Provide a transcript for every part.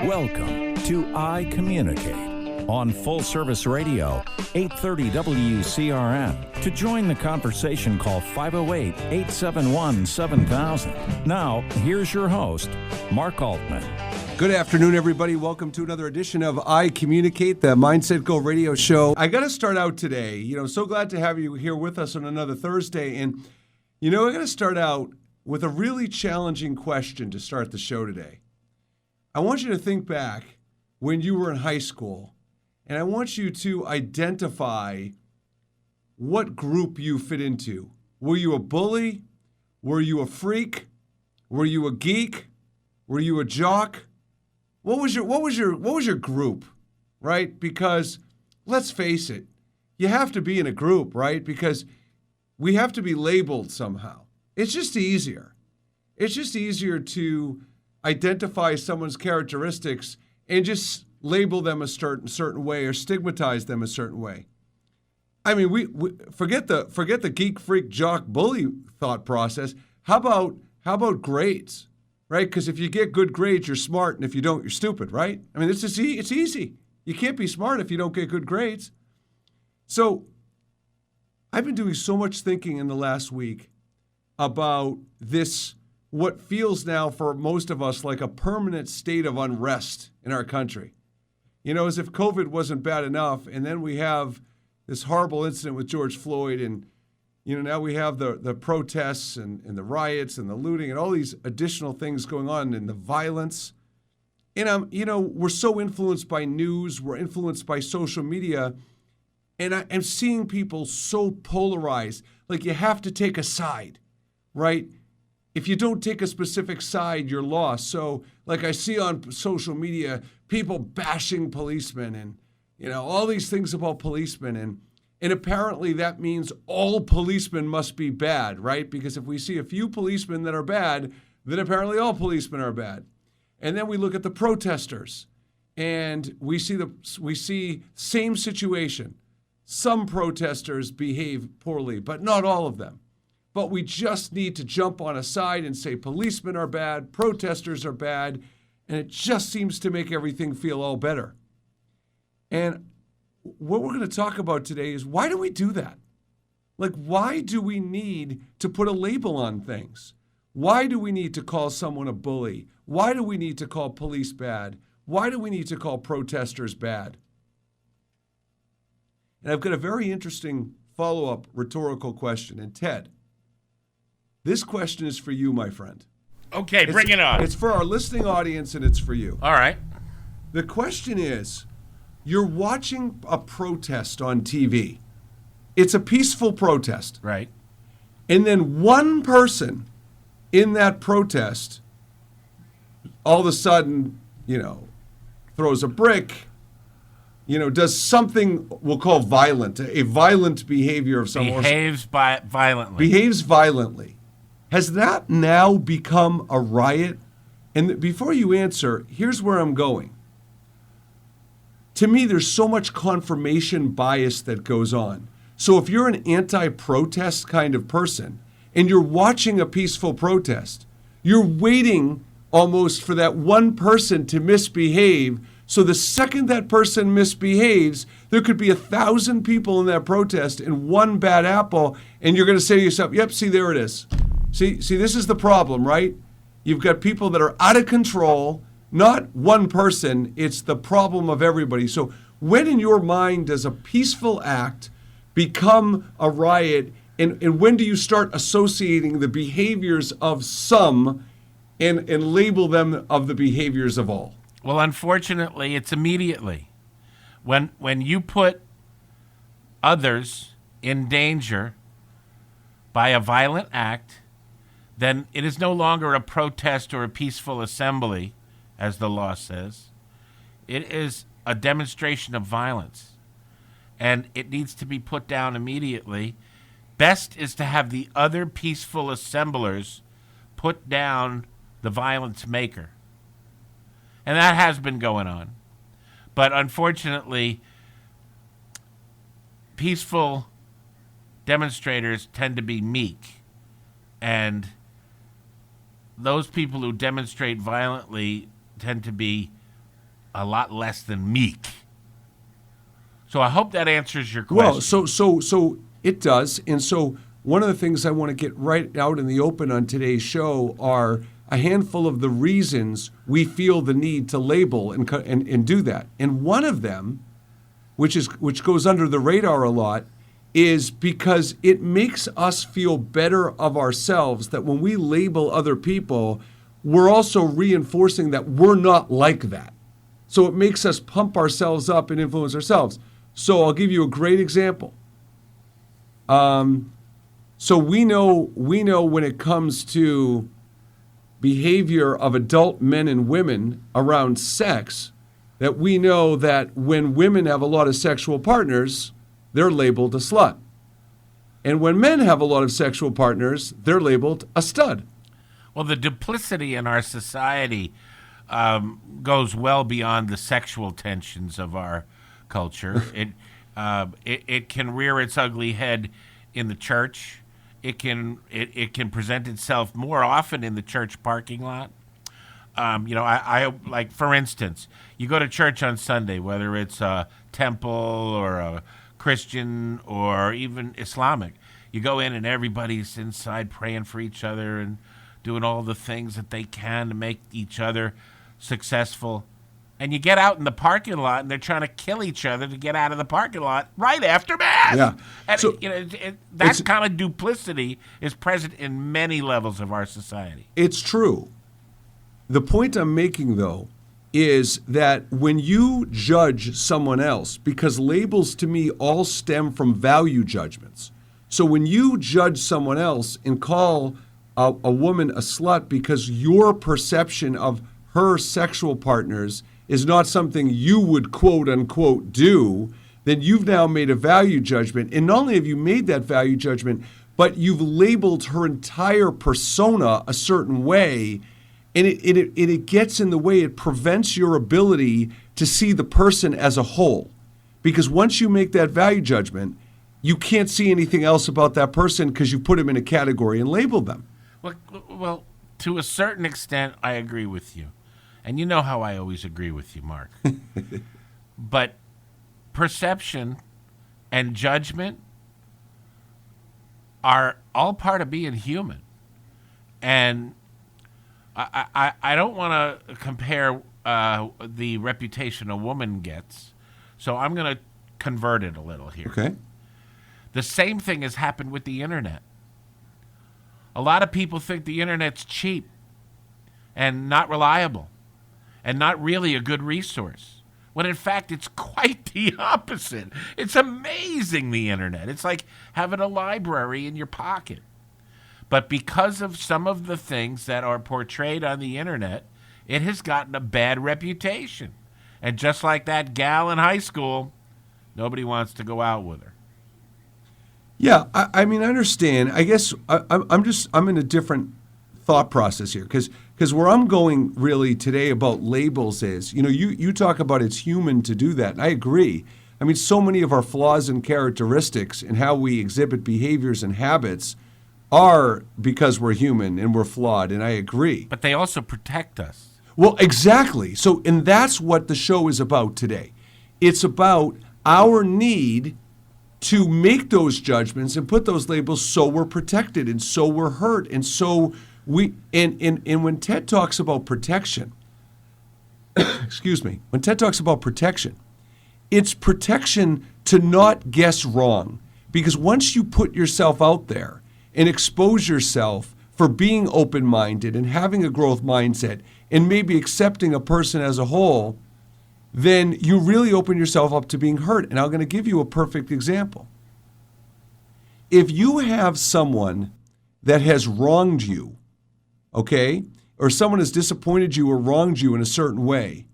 Welcome to ICommunicate on Full Service Radio, 830 WCRN. To join the conversation, call 508-871-7000. Now, here's your host, Mark Altman. Good afternoon, everybody. Welcome to another edition of ICommunicate, the Mindset Go radio show. I got to start out today. So glad to have you here with us on another Thursday. And, I got to start out with a really challenging question to start the show today. I want you to think back when you were in high school, and I want you to identify what group you fit into. Were you a bully? Were you a freak? Were you a geek? Were you a jock? What was your group, right? Because let's face it, you have to be in a group, right? Because we have to be labeled somehow. It's just easier. It's just easier to identify someone's characteristics and just label them a certain way or stigmatize them a certain way. I mean, we forget the geek, freak, jock, bully thought process. How about grades, right? Because if you get good grades, you're smart, and if you don't, you're stupid, right? I mean, it's easy. You can't be smart if you don't get good grades. So I've been doing so much thinking in the last week about this, what feels now for most of us like a permanent state of unrest in our country. As if COVID wasn't bad enough, and then we have this horrible incident with George Floyd, and now we have the protests and the riots and the looting and all these additional things going on, and the violence. And we're so influenced by news, we're influenced by social media, and I'm seeing people so polarized, like you have to take a side, right? If you don't take a specific side, you're lost. So, like I see on social media, people bashing policemen and, all these things about policemen. And apparently that means all policemen must be bad, right? Because if we see a few policemen that are bad, then apparently all policemen are bad. And then we look at the protesters, and we see same situation. Some protesters behave poorly, but not all of them. But we just need to jump on a side and say policemen are bad, protesters are bad, and it just seems to make everything feel all better. And what we're going to talk about today is, why do we do that? Like, why do we need to put a label on things? Why do we need to call someone a bully? Why do we need to call police bad? Why do we need to call protesters bad? And I've got a very interesting follow-up rhetorical question. And Ted, this question is for you, my friend. Okay, bring it on. It's for our listening audience, and it's for you. All right. The question is, you're watching a protest on TV. It's a peaceful protest. Right. And then one person in that protest all of a sudden, throws a brick, does something we'll call violent, a violent behavior of some sort. Behaves violently. Has that now become a riot? And before you answer, here's where I'm going. To me, there's so much confirmation bias that goes on. So if you're an anti-protest kind of person and you're watching a peaceful protest, you're waiting almost for that one person to misbehave. So the second that person misbehaves, there could be 1,000 people in that protest and one bad apple, and you're going to say to yourself, yep, see, there it is. See, this is the problem, right? You've got people that are out of control, not one person, it's the problem of everybody. So when in your mind does a peaceful act become a riot, and when do you start associating the behaviors of some and label them of the behaviors of all? Well, unfortunately, it's immediately. When you put others in danger by a violent act, then it is no longer a protest or a peaceful assembly, as the law says. It is a demonstration of violence, and it needs to be put down immediately. Best is to have the other peaceful assemblers put down the violence maker. And that has been going on. But unfortunately, peaceful demonstrators tend to be meek and those people who demonstrate violently tend to be a lot less than meek. So I hope that answers your question. Well, so it does. And so one of the things I want to get right out in the open on today's show are a handful of the reasons we feel the need to label and do that. And one of them, which goes under the radar a lot, is because it makes us feel better of ourselves that when we label other people, we're also reinforcing that we're not like that. So it makes us pump ourselves up and influence ourselves. So I'll give you a great example. So we know when it comes to behavior of adult men and women around sex, that we know that when women have a lot of sexual partners, they're labeled a slut. And when men have a lot of sexual partners, they're labeled a stud. Well, the duplicity in our society goes well beyond the sexual tensions of our culture. It can rear its ugly head in the church. It can present itself more often in the church parking lot. I like, for instance, you go to church on Sunday, whether it's a temple or a Christian or even Islamic. You go in and everybody's inside praying for each other and doing all the things that they can to make each other successful. And you get out in the parking lot and they're trying to kill each other to get out of the parking lot right after Mass. Yeah. And So that kind of duplicity is present in many levels of our society. it's true. The point I'm making, though, is that when you judge someone else, because labels to me all stem from value judgments. So when you judge someone else and call a woman a slut because your perception of her sexual partners is not something you would quote unquote do, then you've now made a value judgment. And not only have you made that value judgment, but you've labeled her entire persona a certain way. And it gets in the way. It prevents your ability to see the person as a whole. Because once you make that value judgment, you can't see anything else about that person because you put them in a category and labeled them. Well, to a certain extent, I agree with you. And you know how I always agree with you, Mark. But perception and judgment are all part of being human. And I don't want to compare the reputation a woman gets, so I'm going to convert it a little here. Okay. The same thing has happened with the internet. A lot of people think the internet's cheap and not reliable and not really a good resource, when in fact it's quite the opposite. It's amazing, the internet. It's like having a library in your pocket. But because of some of the things that are portrayed on the internet, it has gotten a bad reputation. And just like that gal in high school, nobody wants to go out with her. Yeah, I mean, I understand. I guess I'm in a different thought process here because where I'm going really today about labels is, you talk about it's human to do that, and I agree. I mean, so many of our flaws and characteristics and how we exhibit behaviors and habits are because we're human and we're flawed, and I agree. But they also protect us. Well, exactly. So, and that's what the show is about today. It's about our need to make those judgments and put those labels so we're protected and so we're hurt and so we and when Ted talks about protection, excuse me, when Ted talks about protection, it's protection to not guess wrong. Because once you put yourself out there and expose yourself for being open-minded and having a growth mindset and maybe accepting a person as a whole, then you really open yourself up to being hurt. And I'm going to give you a perfect example. If you have someone that has wronged you, okay, or someone has disappointed you or wronged you in a certain way,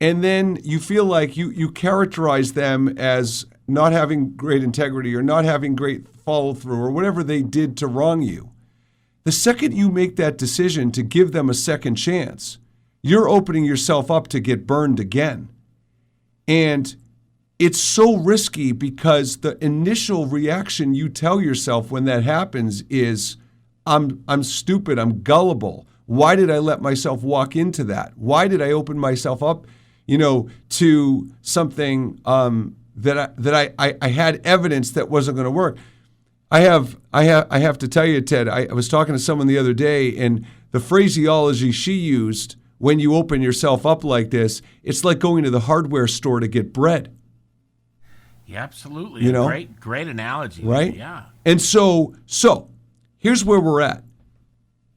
and then you feel like you characterize them as not having great integrity or not having great follow-through or whatever they did to wrong you, the second you make that decision to give them a second chance, you're opening yourself up to get burned again. And it's so risky because the initial reaction you tell yourself when that happens is, I'm stupid, I'm gullible, Why did I let myself walk into that? Why did I open myself up, to something that I had evidence that wasn't going to work? I have to tell you, Ted, I was talking to someone the other day, and the phraseology she used, when you open yourself up like this, it's like going to the hardware store to get bread. Yeah, absolutely. Great analogy. Right? Yeah. And so here's where we're at.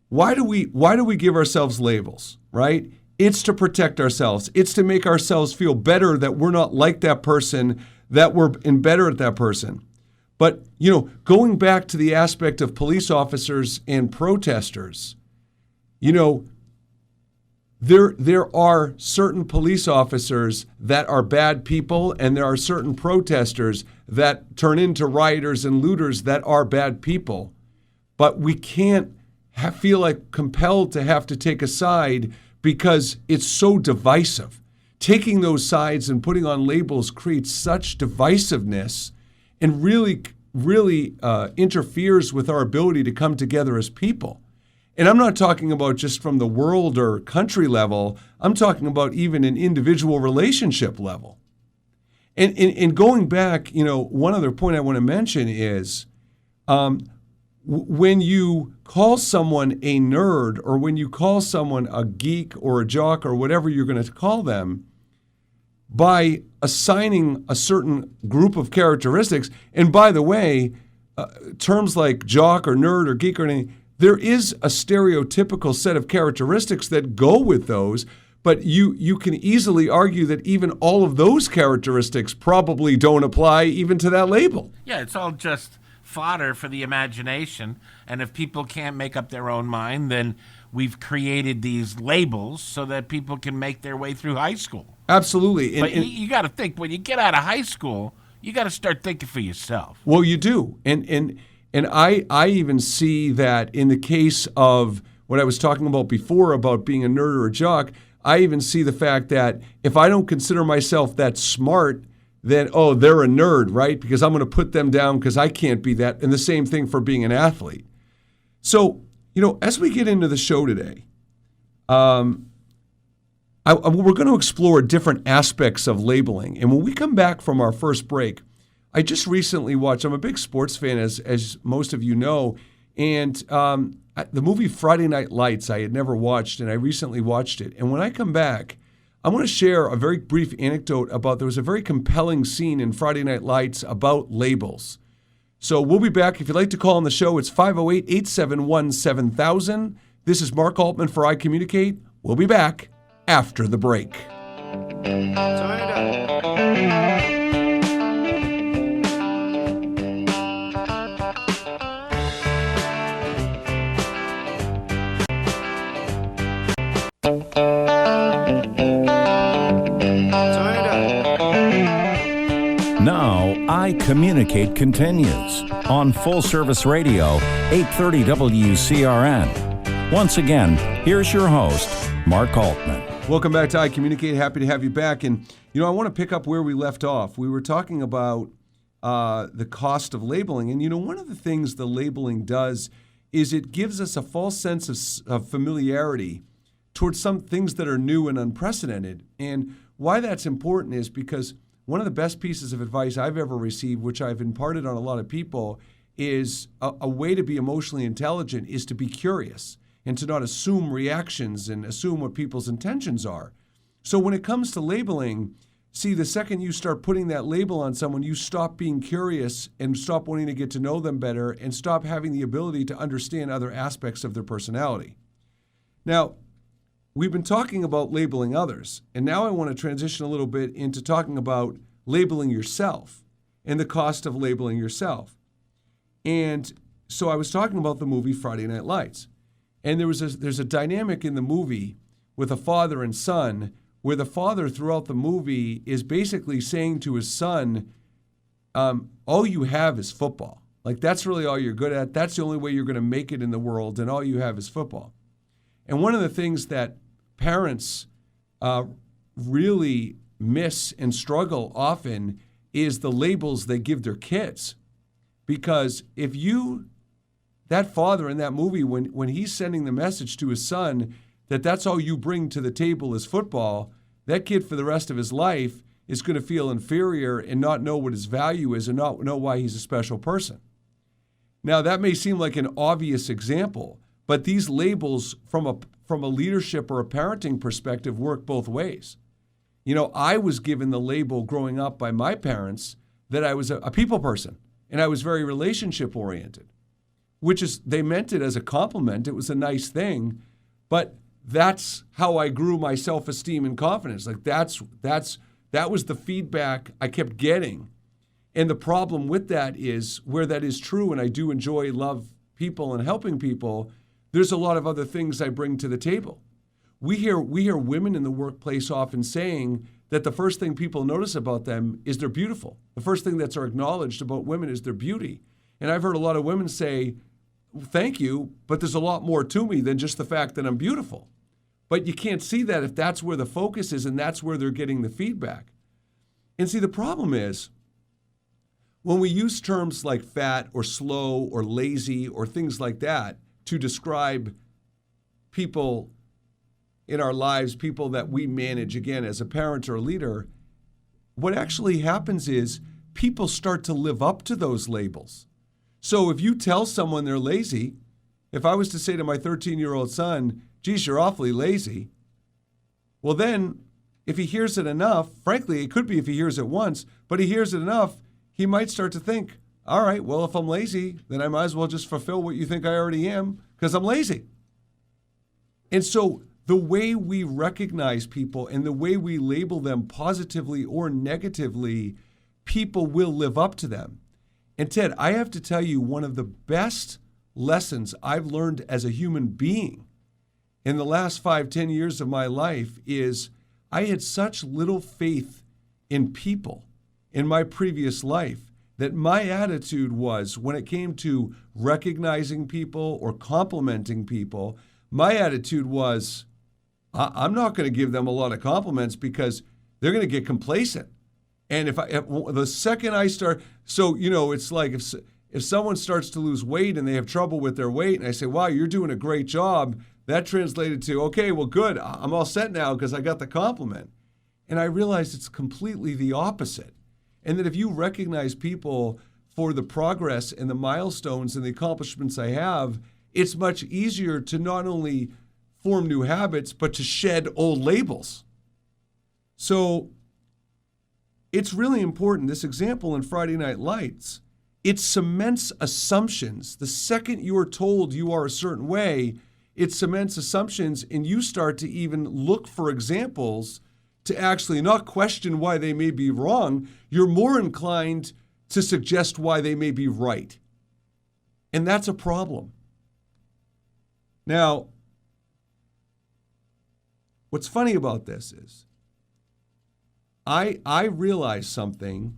Why do we give ourselves labels, right? It's to protect ourselves. It's to make ourselves feel better that we're not like that person, that we're better at that person. But, going back to the aspect of police officers and protesters, there are certain police officers that are bad people, and there are certain protesters that turn into rioters and looters that are bad people. But we can't feel like compelled to have to take a side because it's so divisive. Taking those sides and putting on labels creates such divisiveness and really interferes with our ability to come together as people. And I'm not talking about just from the world or country level. I'm talking about even an individual relationship level. And going back, one other point I want to mention is when you call someone a nerd, or when you call someone a geek or a jock or whatever you're going to call them, by assigning a certain group of characteristics, and by the way, terms like jock or nerd or geek or anything, there is a stereotypical set of characteristics that go with those, but you can easily argue that even all of those characteristics probably don't apply even to that label. Yeah, it's all just fodder for the imagination, and if people can't make up their own mind, then we've created these labels so that people can make their way through high school. Absolutely. But you got to think, when you get out of high school, you got to start thinking for yourself. Well, you do. And I even see that in the case of what I was talking about before about being a nerd or a jock. I even see the fact that if I don't consider myself that smart, then, they're a nerd, right? Because I'm going to put them down because I can't be that. And the same thing for being an athlete. So, as we get into the show today, we're going to explore different aspects of labeling. And when we come back from our first break, I just recently watched, I'm a big sports fan, as most of you know, and the movie Friday Night Lights I had never watched, and I recently watched it. And when I come back, I want to share a very brief anecdote about, there was a very compelling scene in Friday Night Lights about labels. So we'll be back. If you'd like to call on the show, it's 508-871-7000. This is Mark Altman for ICommunicate. We'll be back after the break. Turn it up. Now, ICommunicate continues on Full Service Radio, 830 WCRN. Once again, here's your host, Mark Altman. Welcome back to ICommunicate. Happy to have you back. And, I want to pick up where we left off. We were talking about the cost of labeling. And, one of the things the labeling does is it gives us a false sense of familiarity towards some things that are new and unprecedented. And why that's important is because one of the best pieces of advice I've ever received, which I've imparted on a lot of people, is a way to be emotionally intelligent is to be curious and to not assume reactions and assume what people's intentions are. So when it comes to labeling, see, the second you start putting that label on someone, you stop being curious and stop wanting to get to know them better and stop having the ability to understand other aspects of their personality. Now, we've been talking about labeling others, and now I want to transition a little bit into talking about labeling yourself and the cost of labeling yourself. And so I was talking about the movie Friday Night Lights, and there's a dynamic in the movie with a father and son where the father throughout the movie is basically saying to his son, all you have is football. Like, that's really all you're good at. That's the only way you're going to make it in the world, and all you have is football. And one of the things that parents really miss and struggle often is the labels they give their kids. Because if you that father in that movie, when he's sending the message to his son that that's all you bring to the table is football, that kid for the rest of his life is going to feel inferior and not know what his value is and not know why he's a special person. Now, that may seem like an obvious example, but these labels from a leadership or a parenting perspective work both ways. You know, I was given the label growing up by my parents that I was a people person, and I was very relationship oriented, which is, they meant it as a compliment. It was a nice thing, but that's how I grew my self-esteem and confidence. Like that was the feedback I kept getting. And the problem with that is, where that is true, and I do love people and helping people, there's a lot of other things I bring to the table. We hear women in the workplace often saying that the first thing people notice about them is they're beautiful. The first thing that's acknowledged about women is their beauty. And I've heard a lot of women say, thank you, but there's a lot more to me than just the fact that I'm beautiful. But you can't see that if that's where the focus is and that's where they're getting the feedback. And see, the problem is, when we use terms like fat or slow or lazy or things like that to describe people in our lives, people that we manage, again, as a parent or a leader, what actually happens is people start to live up to those labels. So if you tell someone they're lazy, if I was to say to my 13-year-old son, geez, you're awfully lazy, well then, if he hears it enough, frankly, it could be if he hears it once, but he hears it enough, he might start to think, all right, well, if I'm lazy, then I might as well just fulfill what you think I already am, because I'm lazy. And so the way we recognize people and the way we label them positively or negatively, people will live up to them. And Ted, I have to tell you, one of the best lessons I've learned as a human being in the last 5-10 years of my life is I had such little faith in people in my previous life that my attitude was, when it came to recognizing people or complimenting people, my attitude was, I'm not going to give them a lot of compliments because they're going to get complacent. And if the second I start, so, you know, it's like if someone starts to lose weight and they have trouble with their weight, and I say, wow, you're doing a great job, that translated to, okay, well, good, I'm all set now because I got the compliment. And I realized it's completely the opposite. And that if you recognize people for the progress and the milestones and the accomplishments I have, it's much easier to not only form new habits, but to shed old labels. So it's really important. This example in Friday Night Lights, it cements assumptions. The second you are told you are a certain way, it cements assumptions, and you start to even look for examples to actually not question why they may be wrong. You're more inclined to suggest why they may be right. And that's a problem. Now, what's funny about this is I realized something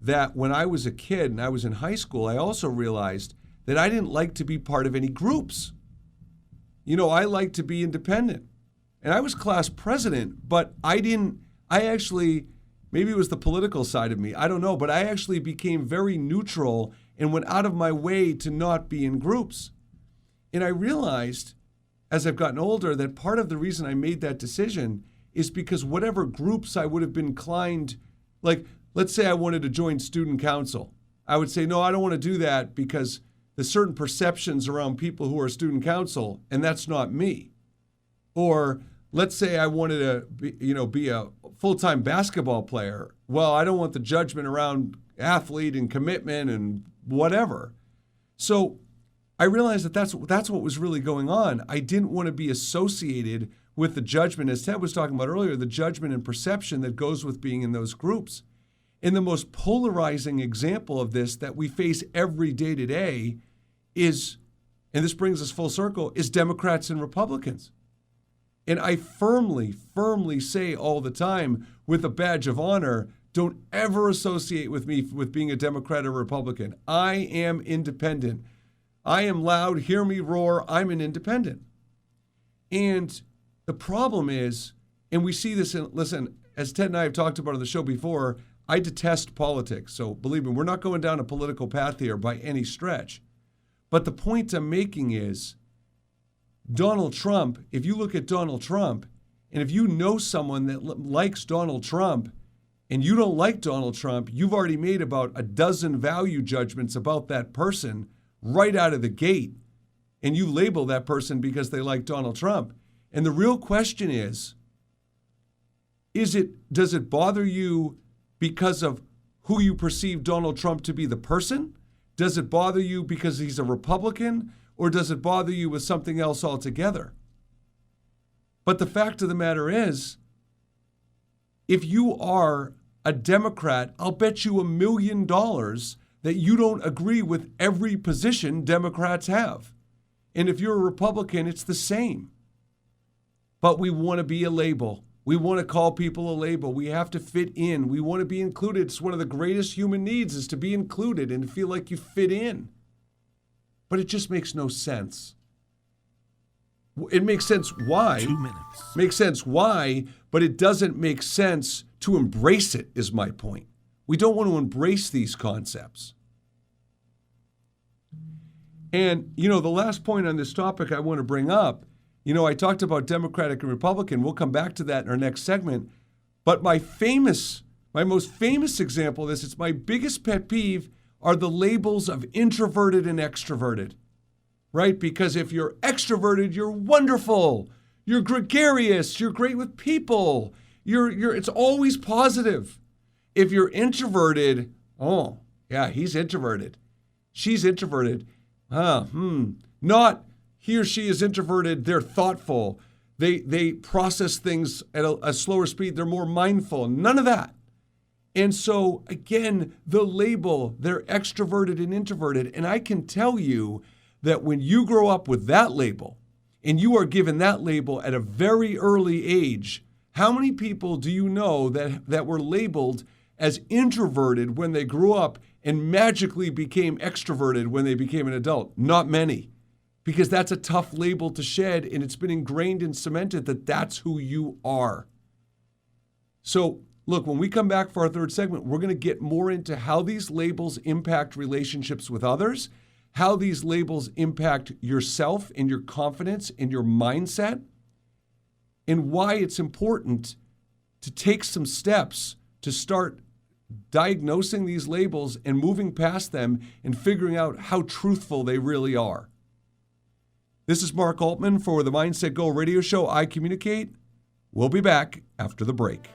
that when I was a kid and I was in high school, I also realized that I didn't like to be part of any groups. You know, I liked to be independent. And I was class president, but maybe it was the political side of me, I don't know, but I actually became very neutral and went out of my way to not be in groups. And I realized, as I've gotten older, that part of the reason I made that decision is because whatever groups I would have been inclined, like, let's say I wanted to join student council. I would say, no, I don't want to do that because there's certain perceptions around people who are student council, and that's not me. Or let's say I wanted to be a full-time basketball player. Well, I don't want the judgment around athlete and commitment and whatever. So I realized that that's what was really going on. I didn't want to be associated with the judgment, as Ted was talking about earlier, the judgment and perception that goes with being in those groups. And the most polarizing example of this that we face every day today is, and this brings us full circle, is Democrats and Republicans. And I firmly say all the time, with a badge of honor, don't ever associate with me with being a Democrat or Republican. I am independent. I am loud, hear me roar, I'm an independent. And the problem is, and we see this listen, as Ted and I have talked about on the show before, I detest politics. So believe me, we're not going down a political path here by any stretch. But the point I'm making is Donald Trump, if you look at Donald Trump, and if you know someone that likes Donald Trump and you don't like Donald Trump, you've already made about a dozen value judgments about that person right out of the gate. And you label that person because they like Donald Trump. And the real question is does it bother you because of who you perceive Donald Trump to be the person? Does it bother you because he's a Republican? Or does it bother you with something else altogether? But the fact of the matter is, if you are a Democrat, I'll bet you $1 million that you don't agree with every position Democrats have. And if you're a Republican, it's the same. But we want to be a label. We want to call people a label. We have to fit in. We want to be included. It's one of the greatest human needs is to be included and feel like you fit in. But it just makes no sense. It makes sense why. 2 minutes. Makes sense why, but it doesn't make sense to embrace it, is my point. We don't want to embrace these concepts. And, you know, the last point on this topic I want to bring up, you know, I talked about Democratic and Republican. We'll come back to that in our next segment. But my most famous example of this, it's my biggest pet peeve, are the labels of introverted and extroverted, right? Because if you're extroverted, you're wonderful. You're gregarious. You're great with people. It's always positive. If you're introverted, oh, yeah, he's introverted. She's introverted. Not he or she is introverted. They're thoughtful. They process things at a slower speed. They're more mindful. None of that. And so, again, the label, they're extroverted and introverted. And I can tell you that when you grow up with that label, and you are given that label at a very early age, how many people do you know that were labeled as introverted when they grew up and magically became extroverted when they became an adult? Not many. Because that's a tough label to shed, and it's been ingrained and cemented that that's who you are. So, look, when we come back for our third segment, we're going to get more into how these labels impact relationships with others, how these labels impact yourself and your confidence and your mindset, and why it's important to take some steps to start diagnosing these labels and moving past them and figuring out how truthful they really are. This is Mark Altman for the Mindset Go radio show, ICommunicate. We'll be back after the break.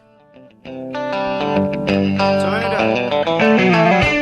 Turn it up.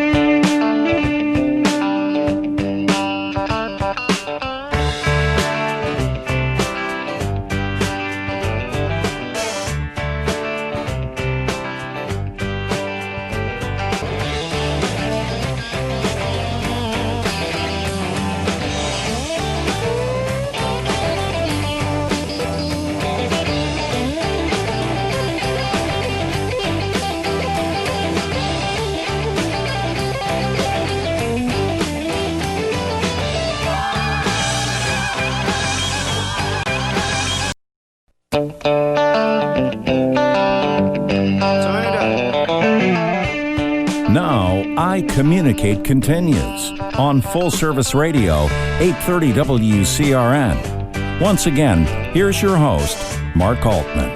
Now, ICommunicate continues on Full Service Radio, 830 WCRN. Once again, here's your host, Mark Altman.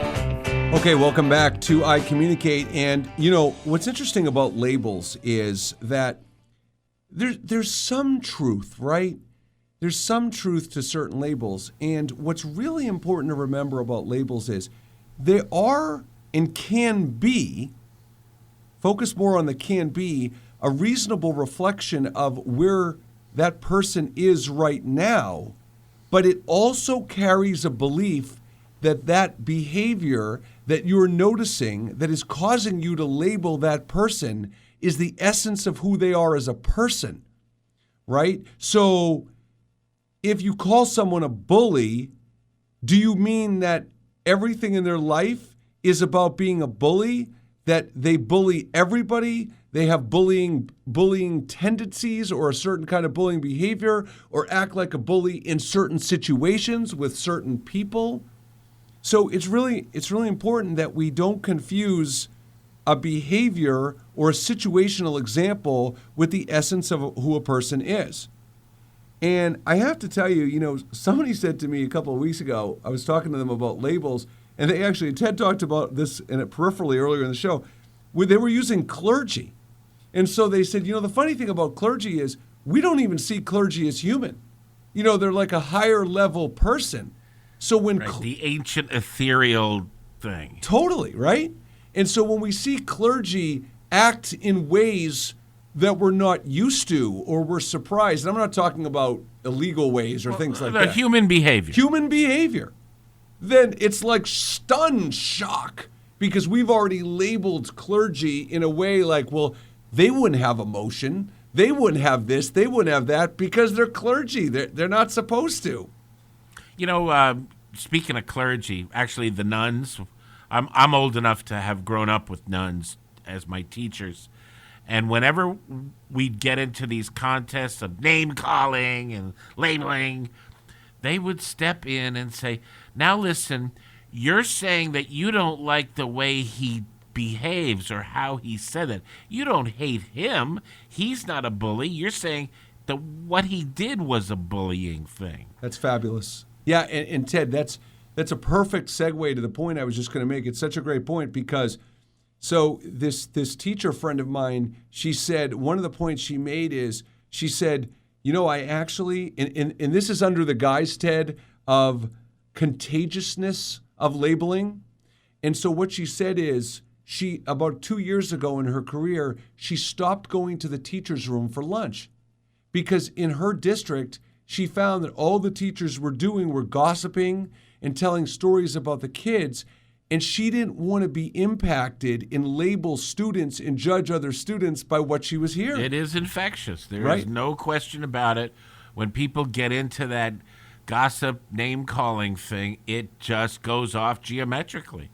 Okay, welcome back to ICommunicate. And, you know, what's interesting about labels is that there's some truth, right? There's some truth to certain labels. And what's really important to remember about labels is they are and can be, focus more on the can be, a reasonable reflection of where that person is right now, but it also carries a belief that that behavior that you're noticing that is causing you to label that person is the essence of who they are as a person, right? So if you call someone a bully, do you mean that everything in their life is about being a bully, that they bully everybody, they have bullying tendencies or a certain kind of bullying behavior, or act like a bully in certain situations with certain people? So it's really important that we don't confuse a behavior or a situational example with the essence of who a person is. And I have to tell you, somebody said to me a couple of weeks ago, I was talking to them about labels, and Ted talked about this in it peripherally earlier in the show, where they were using clergy. And so they said, the funny thing about clergy is we don't even see clergy as human. They're like a higher level person. So when the ancient ethereal thing. Totally, right? And so when we see clergy act in ways that we're not used to or we're surprised, and I'm not talking about illegal ways or things like that. Human behavior. Human behavior. Then it's like stunned shock because we've already labeled clergy in a way like, well, they wouldn't have emotion. They wouldn't have this. They wouldn't have that because they're clergy. They're not supposed to. Speaking of clergy, actually the nuns, I'm old enough to have grown up with nuns as my teachers. And whenever we'd get into these contests of name calling and labeling, they would step in and say, now listen, you're saying that you don't like the way he behaves or how he said it. You don't hate him. He's not a bully. You're saying that what he did was a bullying thing. That's fabulous. Yeah, and Ted, that's a perfect segue to the point I was just going to make. It's such a great point because so this teacher friend of mine, she said one of the points she made is she said, I actually, and this is under the guise, Ted, of contagiousness of labeling. And so what she said is she, about 2 years ago in her career, she stopped going to the teacher's room for lunch because in her district, she found that all the teachers were doing were gossiping and telling stories about the kids, and she didn't want to be impacted and label students and judge other students by what she was hearing. It is infectious. There Right. is no question about it. When people get into that gossip name-calling thing, it just goes off geometrically.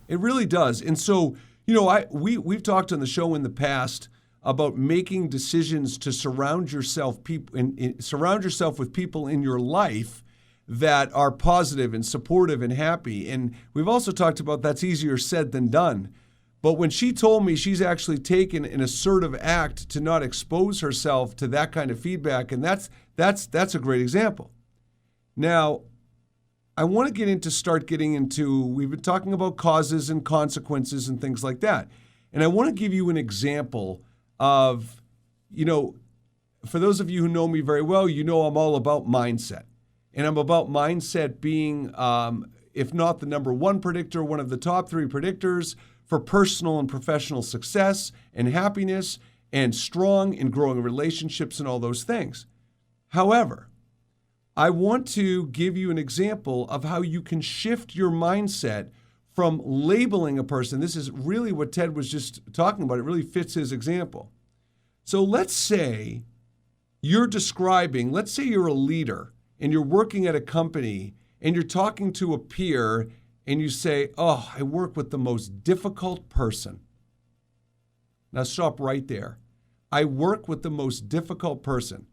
It really does. And so, we've talked on the show in the past about making decisions to surround yourself with people in your life that are positive and supportive and happy. And we've also talked about that's easier said than done. But when she told me she's actually taken an assertive act to not expose herself to that kind of feedback, and that's a great example. Now, I want to start getting into, we've been talking about causes and consequences and things like that. And I want to give you an example of, for those of you who know me very well, I'm all about mindset. And I'm about mindset being, if not the number one predictor, one of the top 3 predictors for personal and professional success and happiness and strong and growing relationships and all those things. However, I want to give you an example of how you can shift your mindset from labeling a person. This is really what Ted was just talking about. It really fits his example. So let's say you're a leader and you're working at a company and you're talking to a peer and you say, oh, I work with the most difficult person. Now stop right there. I work with the most difficult person.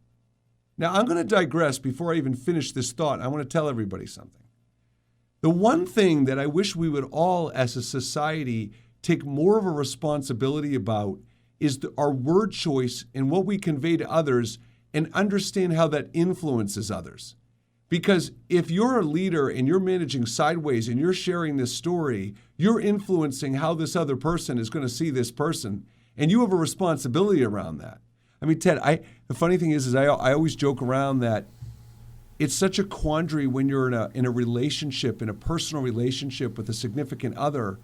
Now I'm going to digress before I even finish this thought. I want to tell everybody something. The one thing that I wish we would all as a society take more of a responsibility about is our word choice and what we convey to others and understand how that influences others. Because if you're a leader and you're managing sideways and you're sharing this story, you're influencing how this other person is going to see this person, and you have a responsibility around that. I mean, Ted, the funny thing is I always joke around that it's such a quandary when you're in a relationship, in a personal relationship with a significant other.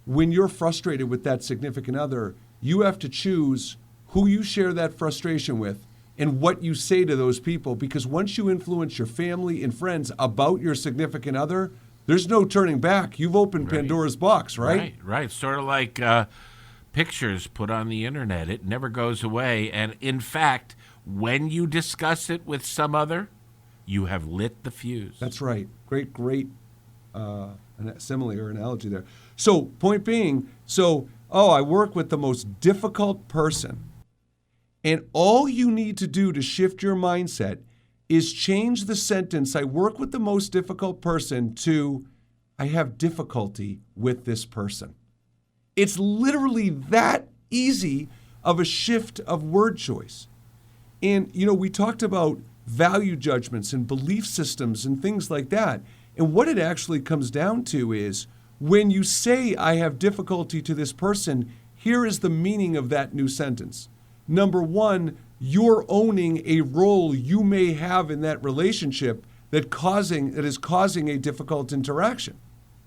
When you're frustrated with that significant other, you have to choose who you share that frustration with and what you say to those people, because once you influence your family and friends about your significant other, there's no turning back. You've opened Pandora's box, right? Right. Sort of like pictures put on the internet. It never goes away. And in fact, when you discuss it with some other, you have lit the fuse. That's right. Great simile or analogy there. So point being, I work with the most difficult person. And all you need to do to shift your mindset is change the sentence, I work with the most difficult person, to I have difficulty with this person. It's literally that easy of a shift of word choice. And, we talked about value judgments and belief systems and things like that. And what it actually comes down to is when you say, I have difficulty to this person, here is the meaning of that new sentence. Number one, you're owning a role you may have in that relationship that is causing a difficult interaction.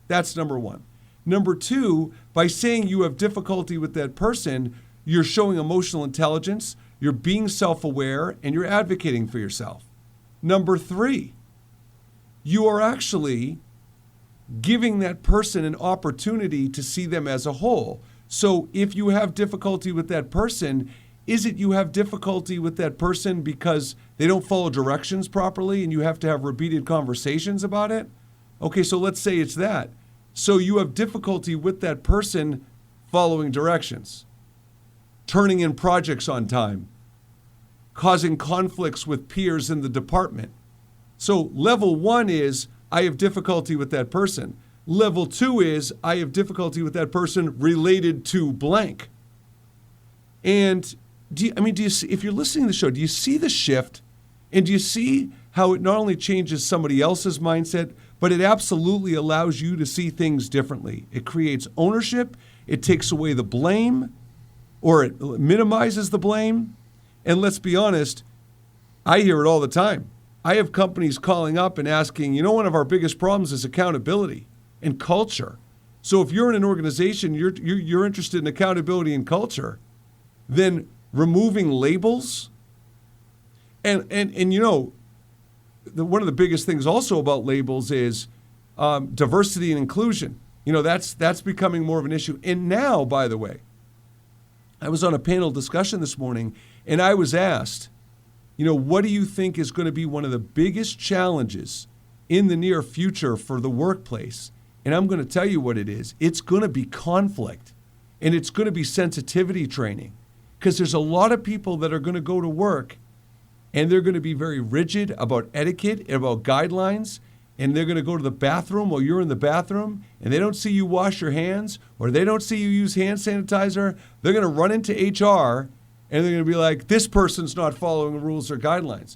That's number one. Number two, by saying you have difficulty with that person, you're showing emotional intelligence, you're being self-aware, and you're advocating for yourself. Number three, you are actually giving that person an opportunity to see them as a whole. So if you have difficulty with that person, is it you have difficulty with that person because they don't follow directions properly and you have to have repeated conversations about it? Okay, so let's say it's that. So you have difficulty with that person following directions, turning in projects on time, causing conflicts with peers in the department. So level one is, I have difficulty with that person. Level two is, I have difficulty with that person related to blank. And do you see, if you're listening to the show, do you see the shift? And do you see how it not only changes somebody else's mindset, but it absolutely allows you to see things differently? It creates ownership. It takes away the blame, or it minimizes the blame. And let's be honest, I hear it all the time. I have companies calling up and asking, one of our biggest problems is accountability and culture. So if you're in an organization, you're interested in accountability and culture, then removing labels and one of the biggest things also about labels is diversity and inclusion. That's becoming more of an issue. And now, by the way, I was on a panel discussion this morning, and I was asked, what do you think is going to be one of the biggest challenges in the near future for the workplace? And I'm going to tell you what it is. It's going to be conflict, and it's going to be sensitivity training, because there's a lot of people that are going to go to work, and they're going to be very rigid about etiquette and about guidelines, and they're going to go to the bathroom while you're in the bathroom, and they don't see you wash your hands, or they don't see you use hand sanitizer. They're going to run into HR, and they're going to be like, this person's not following the rules or guidelines.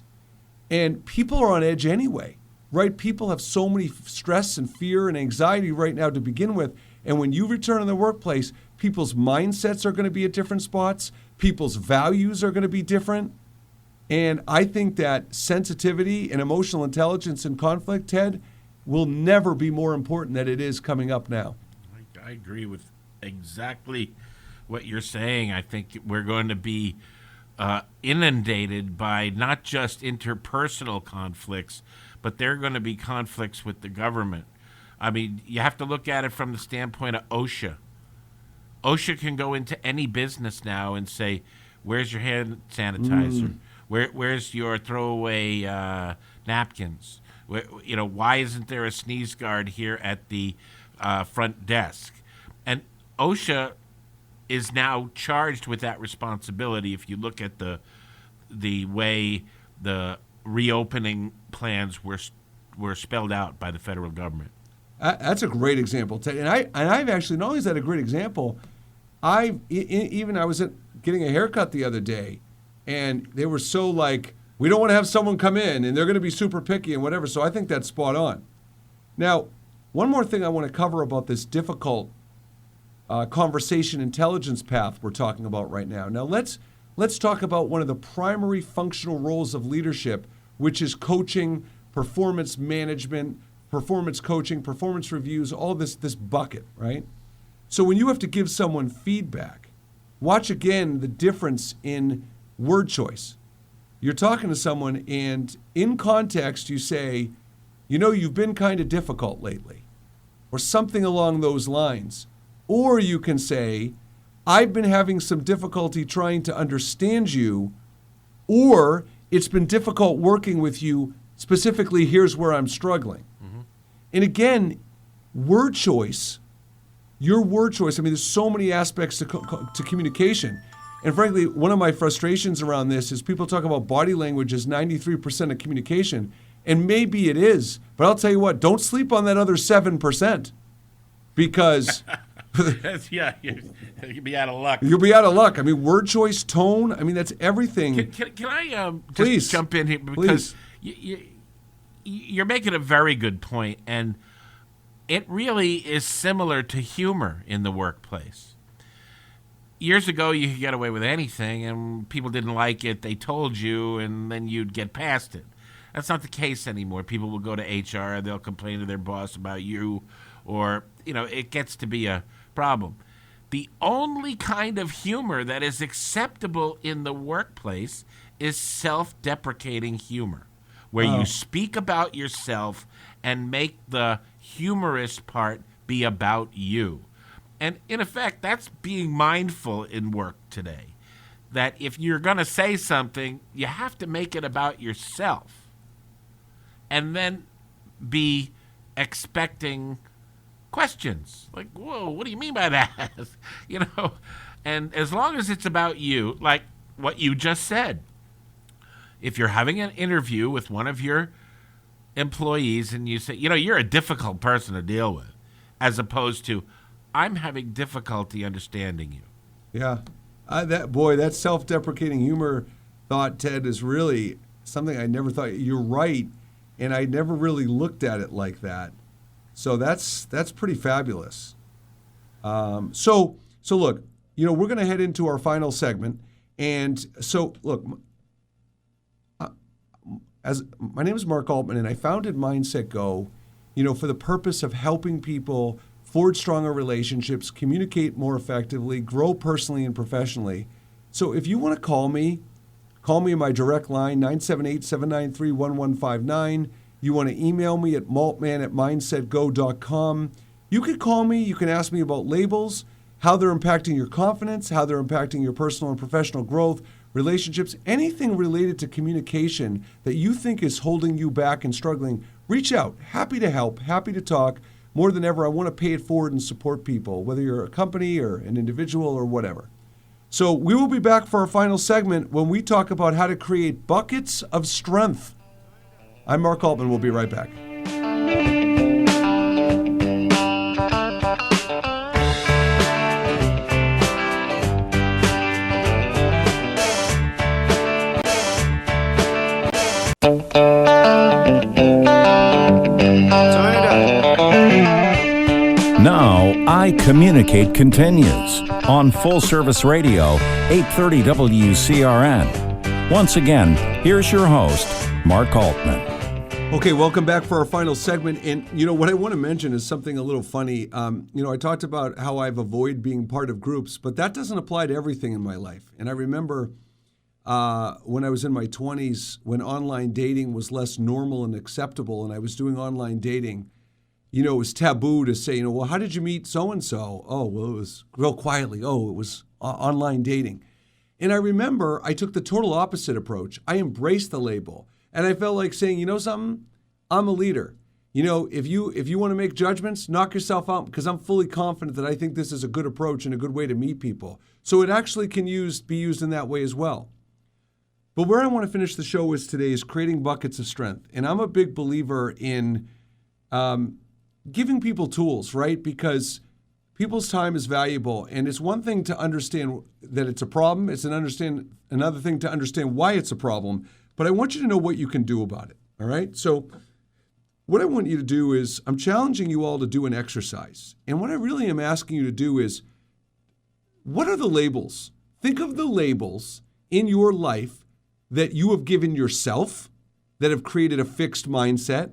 And people are on edge anyway, right? People have so many stress and fear and anxiety right now to begin with. And when you return to the workplace, people's mindsets are going to be at different spots. People's values are going to be different. And I think that sensitivity and emotional intelligence in conflict, Ted, will never be more important than it is coming up now. I agree with exactly what you're saying. I think we're going to be inundated by not just interpersonal conflicts, but there are going to be conflicts with the government. I mean, you have to look at it from the standpoint of OSHA. OSHA can go into any business now and say, where's your hand sanitizer? Where's your throwaway napkins? Why isn't there a sneeze guard here at the front desk? And OSHA is now charged with that responsibility. If you look at the way the reopening plans were spelled out by the federal government. That's a great example, Ted. And I've actually, not only is that a great example, I was getting a haircut the other day, and they were so like, we don't want to have someone come in, and they're going to be super picky and whatever. So I think that's spot on. Now, one more thing I want to cover about this difficult conversation intelligence path we're talking about right now. Now, let's talk about one of the primary functional roles of leadership, which is coaching, performance management, performance coaching, performance reviews, all this bucket, right? So when you have to give someone feedback, watch again the difference in word choice. You're talking to someone, and in context, you say, you've been kind of difficult lately, or something along those lines. Or you can say, I've been having some difficulty trying to understand you, or it's been difficult working with you. Specifically, here's where I'm struggling. Mm-hmm. And again, word choice, your word choice. I mean, there's so many aspects to communication. And frankly, one of my frustrations around this is people talk about body language as 93% of communication. And maybe it is, but I'll tell you what, don't sleep on that other 7%. Because Yeah, you'd be out of luck. You'll be out of luck. I mean, word choice, tone. I mean, that's everything. Can I Please. just jump in here because you're making a very good point, and it really is similar to humor in the workplace. Years ago, you could get away with anything, and people didn't like it. They told you, and then you'd get past it. That's not the case anymore. People will go to HR, they'll complain to their boss about you, or, it gets to be a problem. The only kind of humor that is acceptable in the workplace is self-deprecating humor, where you speak about yourself and make the humorous part be about you. And in effect, that's being mindful in work today. That if you're going to say something, you have to make it about yourself. And then be expecting questions. Like, whoa, what do you mean by that? And as long as it's about you, like what you just said, if you're having an interview with one of your employees and you say, you're a difficult person to deal with, as opposed to, I'm having difficulty understanding you. Yeah. That self-deprecating humor thought, Ted, is really something I never thought. You're right, and I never really looked at it like that. So that's pretty fabulous. So look, we're going to head into our final segment, and so look, my name is Mark Altman, and I founded Mindset Go, for the purpose of helping people forge stronger relationships, communicate more effectively, grow personally and professionally. So if you want to call me on my direct line, 978-793-1159. You want to email me at maltman@mindsetgo.com. You could call me. You can ask me about labels, how they're impacting your confidence, how they're impacting your personal and professional growth, relationships, anything related to communication that you think is holding you back and struggling. Reach out. Happy to help. Happy to talk. More than ever, I want to pay it forward and support people, whether you're a company or an individual or whatever. So we will be back for our final segment when we talk about how to create buckets of strength. I'm Mark Altman. We'll be right back. Now, ICommunicate continues on Full Service Radio, 830 WCRN. Once again, here's your host, Mark Altman. Okay, welcome back for our final segment. And, what I want to mention is something a little funny. I talked about how I've avoided being part of groups, but that doesn't apply to everything in my life. And I remember when I was in my 20s, when online dating was less normal and acceptable, and I was doing online dating, it was taboo to say, well, how did you meet so-and-so? Oh, well, it was real quietly. Oh, it was online dating. And I remember I took the total opposite approach. I embraced the label. And I felt like saying, something? I'm a leader. If you want to make judgments, knock yourself out, because I'm fully confident that I think this is a good approach and a good way to meet people. So it actually can be used in that way as well. But where I want to finish the show is today is creating buckets of strength. And I'm a big believer in giving people tools, right? Because people's time is valuable. And it's one thing to understand that it's a problem. It's another thing to understand why it's a problem. But I want you to know what you can do about it, all right? So what I want you to do is I'm challenging you all to do an exercise. And what I really am asking you to do is, what are the labels? Think of the labels in your life that you have given yourself that have created a fixed mindset.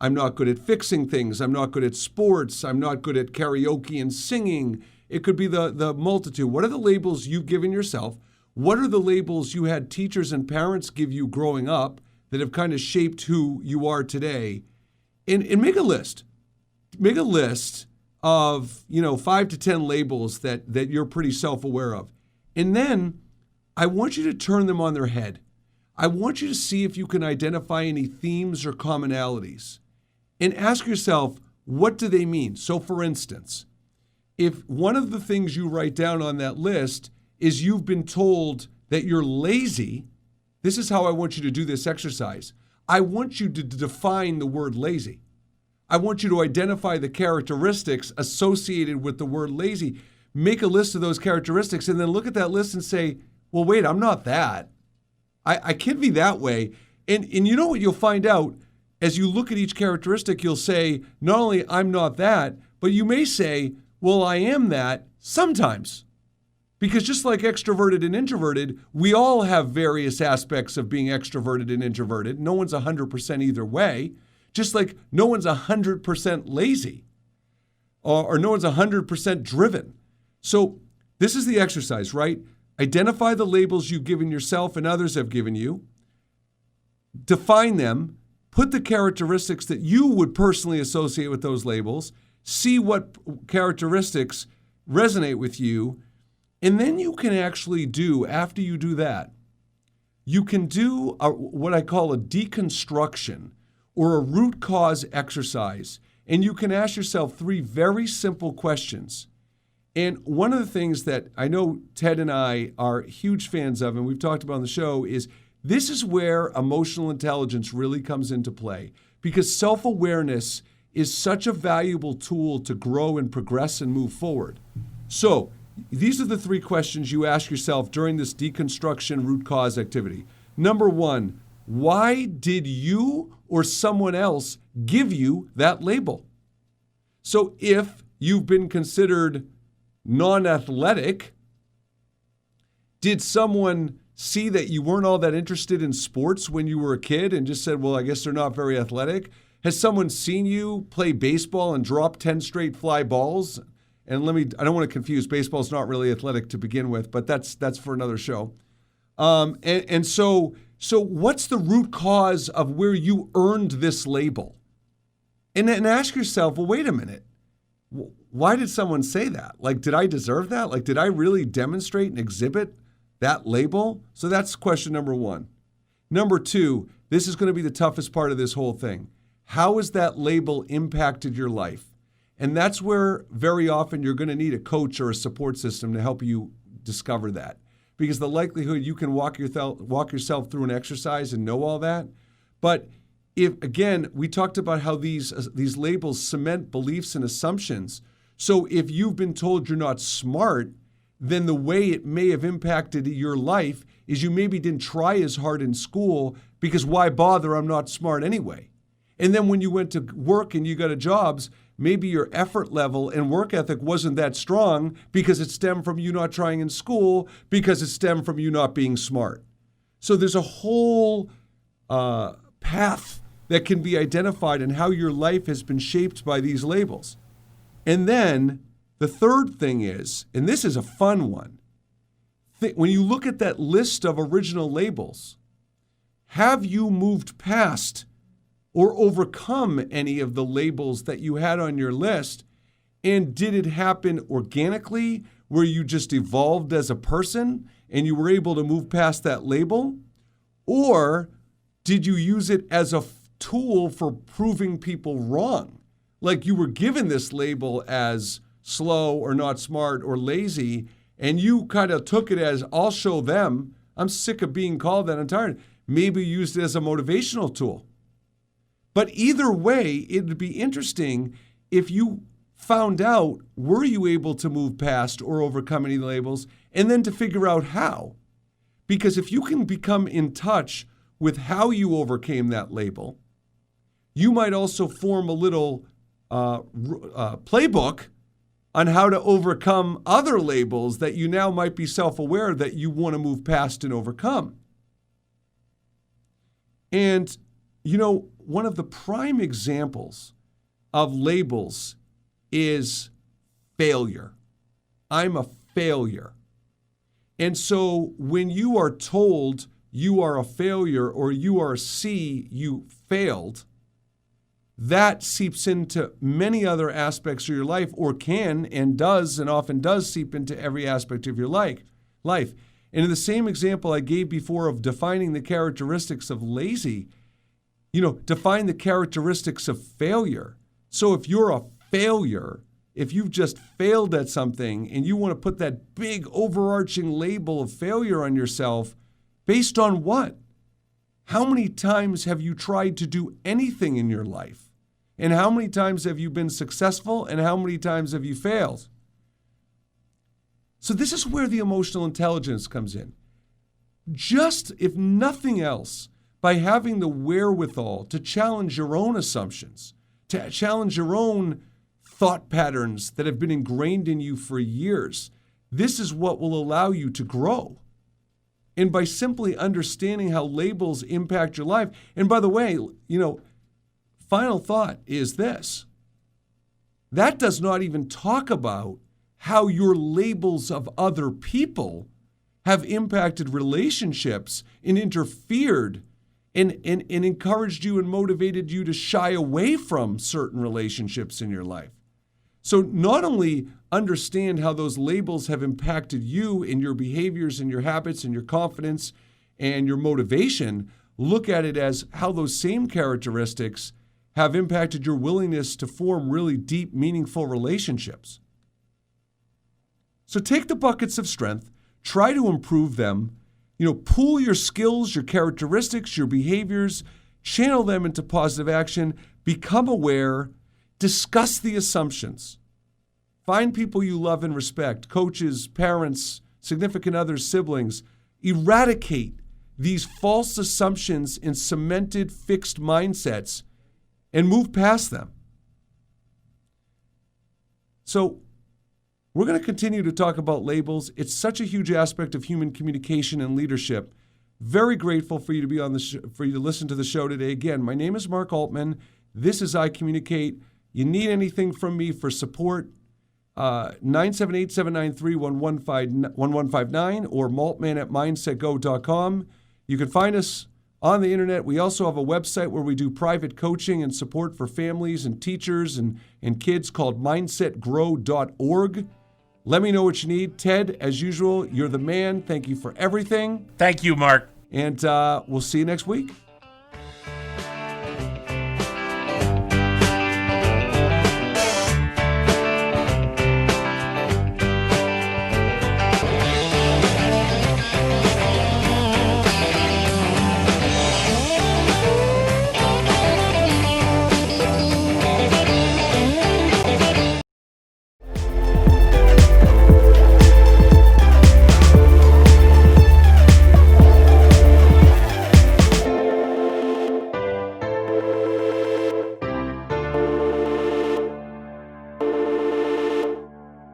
I'm not good at fixing things. I'm not good at sports. I'm not good at karaoke and singing. It could be the multitude. What are the labels you've given yourself? What are the labels you had teachers and parents give you growing up that have kind of shaped who you are today? And make a list. Make a list of, 5 to 10 labels that you're pretty self-aware of. And then I want you to turn them on their head. I want you to see if you can identify any themes or commonalities. And ask yourself, what do they mean? So for instance, if one of the things you write down on that list is you've been told that you're lazy, this is how I want you to do this exercise. I want you to define the word lazy. I want you to identify the characteristics associated with the word lazy. Make a list of those characteristics and then look at that list and say, well, wait, I'm not that. I can't be that way. And you know what you'll find out as you look at each characteristic, you'll say, not only I'm not that, but you may say, well, I am that sometimes. Because just like extroverted and introverted, we all have various aspects of being extroverted and introverted. No one's 100% either way. Just like no one's 100% lazy or no one's 100% driven. So this is the exercise, right? Identify the labels you've given yourself and others have given you. Define them. Put the characteristics that you would personally associate with those labels. See what characteristics resonate with you. And then you can actually do, after you do that, you can do what I call a deconstruction or a root cause exercise. And you can ask yourself 3 very simple questions. And one of the things that I know Ted and I are huge fans of, and we've talked about on the show, is this is where emotional intelligence really comes into play. Because self-awareness is such a valuable tool to grow and progress and move forward. So these are the 3 questions you ask yourself during this deconstruction root cause activity. Number 1, why did you or someone else give you that label? So if you've been considered non-athletic, did someone see that you weren't all that interested in sports when you were a kid and just said, well, I guess they're not very athletic? Has someone seen you play baseball and drop 10 straight fly balls? And I don't want to confuse, baseball's not really athletic to begin with, but that's for another show. So what's the root cause of where you earned this label? And then ask yourself, well, wait a minute. Why did someone say that? Like, did I deserve that? Like, did I really demonstrate and exhibit that label? So that's question number 1. Number 2, this is going to be the toughest part of this whole thing. How has that label impacted your life? And that's where very often you're going to need a coach or a support system to help you discover that. Because the likelihood you can walk yourself through an exercise and know all that. But if, again, we talked about how these labels cement beliefs and assumptions. So if you've been told you're not smart, then the way it may have impacted your life is you maybe didn't try as hard in school because why bother? I'm not smart anyway. And then when you went to work and you got a job, maybe your effort level and work ethic wasn't that strong because it stemmed from you not trying in school, because it stemmed from you not being smart. So there's a whole path that can be identified in how your life has been shaped by these labels. And then the third thing is, and this is a fun one, when you look at that list of original labels, have you moved past or overcome any of the labels that you had on your list? And did it happen organically, where you just evolved as a person and you were able to move past that label? Or did you use it as a tool for proving people wrong? Like you were given this label as slow or not smart or lazy, and you kind of took it as, I'll show them, I'm sick of being called that, I'm tired. Maybe used it as a motivational tool. But either way, it would be interesting if you found out, were you able to move past or overcome any labels, and then to figure out how. Because if you can become in touch with how you overcame that label, you might also form a little playbook on how to overcome other labels that you now might be self-aware that you want to move past and overcome. And, you know, one of the prime examples of labels is failure. I'm a failure. And so when you are told you are a failure or you are a C, you failed, that seeps into many other aspects of your life, or can and does and often does seep into every aspect of your life. And in the same example I gave before of defining the characteristics of lazy, define the characteristics of failure. So if you're a failure, if you've just failed at something and you want to put that big overarching label of failure on yourself, based on what? How many times have you tried to do anything in your life And how many times have you been successful and how many times have you failed? So this is where the emotional intelligence comes in. Just, if nothing else, by having the wherewithal to challenge your own assumptions, to challenge your own thought patterns that have been ingrained in you for years, this is what will allow you to grow. And by simply understanding how labels impact your life, and by the way, final thought is this. That does not even talk about how your labels of other people have impacted relationships and interfered and encouraged you and motivated you to shy away from certain relationships in your life. So not only understand how those labels have impacted you in your behaviors and your habits and your confidence and your motivation, look at it as how those same characteristics have impacted your willingness to form really deep, meaningful relationships. So take the buckets of strength, try to improve them, pool your skills, your characteristics, your behaviors, channel them into positive action, become aware, discuss the assumptions. Find people you love and respect, coaches, parents, significant others, siblings. Eradicate these false assumptions and cemented, fixed mindsets and move past them. So we're going to continue to talk about labels. It's such a huge aspect of human communication and leadership. Very grateful for you to be on for you to listen to the show today. Again, my name is Mark Altman. This is ICommunicate. You need anything from me for support, 978-793-1159 or maltman@mindsetgo.com. You can find us on the internet. We also have a website where we do private coaching and support for families and teachers and kids called mindsetgrow.org. Let me know what you need. Ted, as usual, you're the man. Thank you for everything. Thank you, Mark. And we'll see you next week.